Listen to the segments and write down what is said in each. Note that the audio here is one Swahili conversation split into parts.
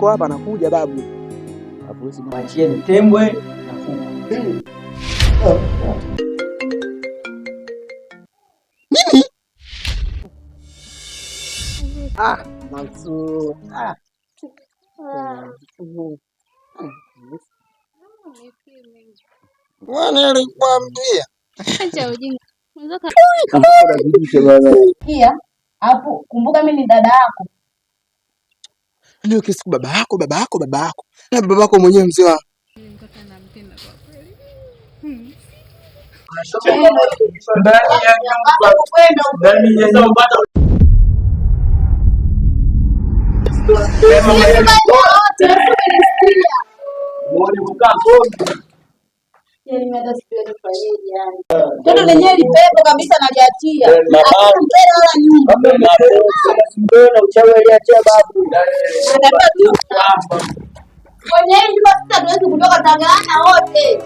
niko hapa nakuja babu. Mwachieni tembwe na kuku. Nini? Mansur. Bwana alikwambia. Acha ujinga. Kia, hapo kumbuka mimi ni dada yako. Ndio kesi baba yako. Na baba yako mwenyewe mzee wa. Mtoto anampenda kwa kweli. Ndani ya nyumba. Mtoto lenyewe lipepo kabisa naliachia. Mpera wala nyumba. Mbona uchawi aliachia babu? Kwenye hii nyumba sisi hatuwezi kutoka tagaana wote.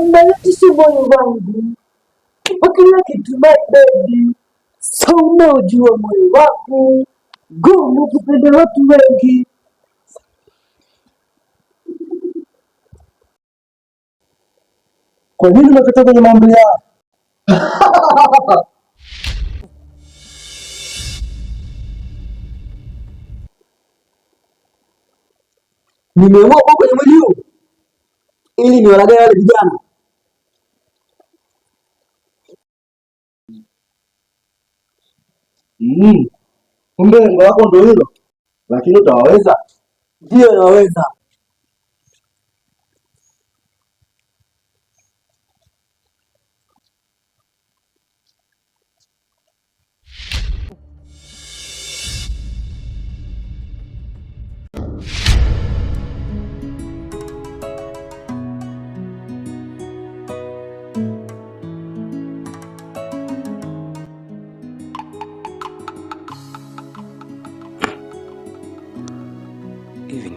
Mbalatisha moyo wangu kwa kila kitu my baby, so unaojua moyo wangu gumu kupenda watu wengi. Kwa nini unakataa kwenye mambo yao? Nimeamua kwa kwenye mwili huu ili niwalagai wale vijana. Kumbe lengo lako ndio hilo, lakini utawaweza? Ndio, naweza.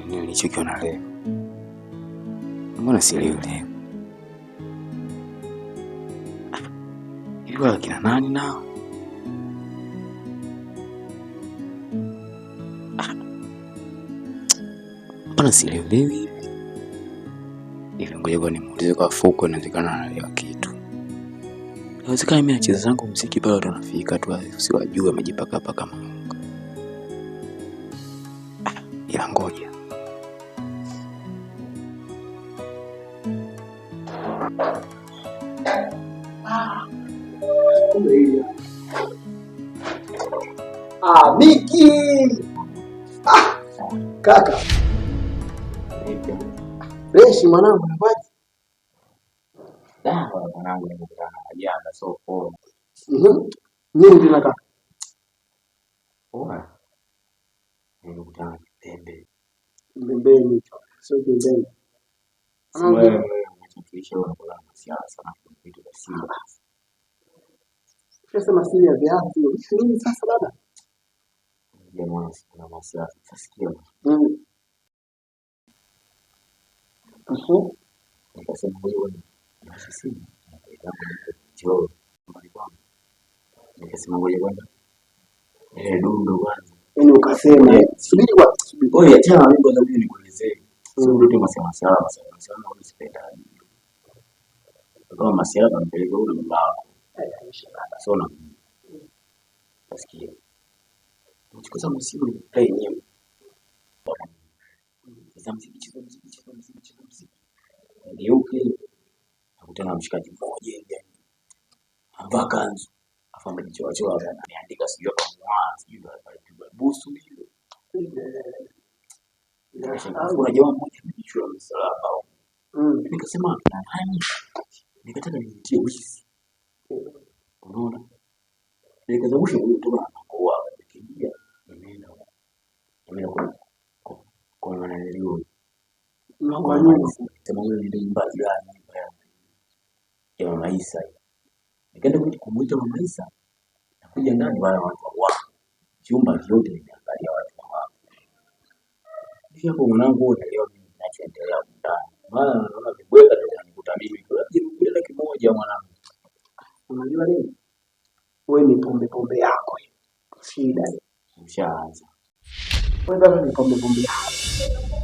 nini nilichokiona leo? Mbona sielewi leo? Ilikuwa kina nani nao? Mbona sielewi hivi? Ngoja nimuulize kwa Fuko, inawezekana anaelewa kitu. Inawezekana mimi nacheza zangu muziki pale watu wanafika tu usiwajue amejipaka paka Mungu. Ila ngoja. Miki. Kaka. Freshi mwanangu, unapaje? Mwanangu nimekutana na jana so poa. Nini tena kaka? Poa. Nimekutana na Pembe. Pembeni. Sio pembeni. Wewe unatulisha unakula na siasa na vitu vya Simba. Sasa masili ya viatu. Nini sasa baba? Jamaa na masiasa. Sasikia. Nikasema wewe ni sisi. Nikasema wewe bwana. Dundo bwana. Yaani ukasema subiri kwa subiri. Wewe acha mimi kwanza mimi nikuelezee. Sio ndio masema sawa sana unasipenda. Kama masiasa mpeleke ule mbao. Sio na. Nasikia. Nikikosa msimu ni play nyimbo. Sasa msikichizo. Geuke nakutana na mshikaji mmoja hivi amevaa kanzu afa amejichoachoa anaandika sijui kwa mwana sijui alipigwa busu hilo. Kuna jamaa mmoja amejichora msalaba. Nikasema nani? Nikataka nijitie wizi. Unaona? Nikazungusha huyo mtu anakoa akimbia nimeenda kwa maana nilio kwa nyumba kama hiyo ndio nyumba ya Mama Isa. Nikaenda kumuita Mama Isa. Nakuja ndani wale watu wa chumba chote nimeangalia watu wa. Kisha kwa mwanangu leo mimi ninachoendelea ndani. Maana naona vibweka ndio nikuta mimi. Kuna kimoja mwanangu. Unajua nini? Wewe ni pombe yako hiyo. Shida hiyo. Ushaanza. Wewe bado ni pombe yako.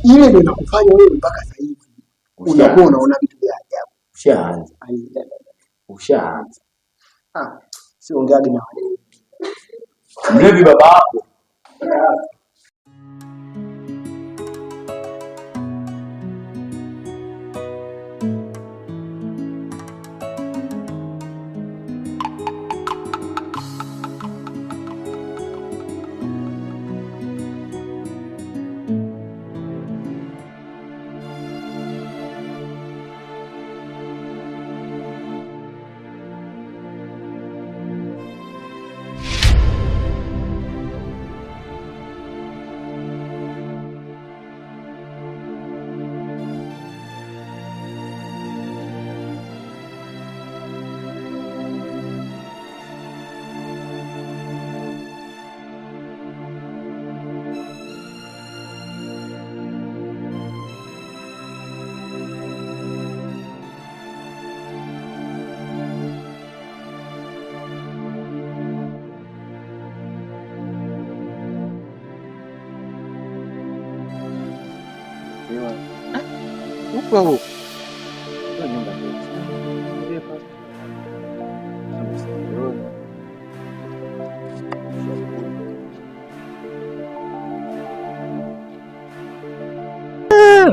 Ile ndio inakufanya wewe mpaka sasa hivi unakuwa unaona vitu vya ajabu. Ushaanza. Siongeagi na wale. Mlevi baba yako. Huko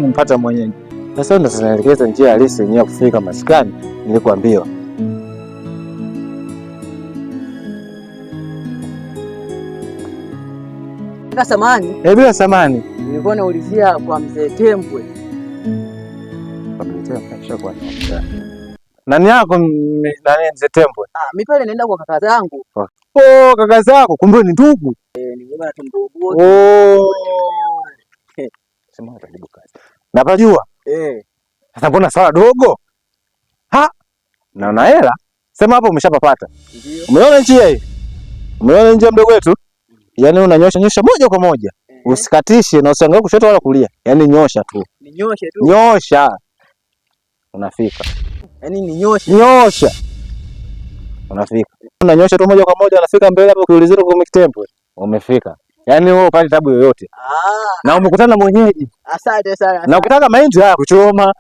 mpata mwenyewe. Sasa ndo tunaelekeza njia halisi yenyewe kufika maskani nilikwambiwa. Bila samani. Bila samani. Nilikuwa naulizia kwa mzee Tembwe. Nani yako nani mzee Tembwe? Mimi pale naenda kwa kaka zangu. Kaka zako kumbe ni ndugu. Ni baba tu ndugu. Sema utalibu kazi. Napajua? Sasa mbona sawa dogo? Na una hela? Sema hapo umeshapapata. Ndio. Umeona njia hii? Umeona njia mdogo wetu? Yaani unanyosha moja kwa moja. Usikatishe na usiangalie kushoto wala kulia. Yaani nyosha tu. Ninyoshe tu. Nyosha. Unafika. Yaani ninyoshe. Nyosha. Unafika. Unanyosha tu moja kwa moja unafika mbele hapo ukiulizia kwa Mkitembwe. Umefika. Yaani wewe upate tabu yoyote. Na umekutana na mwenyeji. Asante sana. Na ukitaka mahindi haya kuchoma.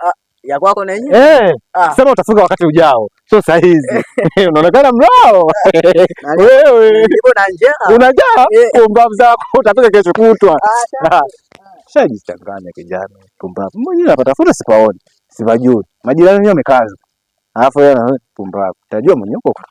Ya kwako na yenyewe? Sema utafika wakati ujao. Sio saa hizi. Unaonekana mrao. Wewe. Niko na njaa. Una njaa? Pumbavu zako utafika kesho kutwa. Shajichanganya kijana. Pumbavu. Mwenyewe apatafuta sipaoni. Sipajui. Majirani wenyewe wamekaza. Alafu yeye pumbavu. Utajua mwenyewe uko.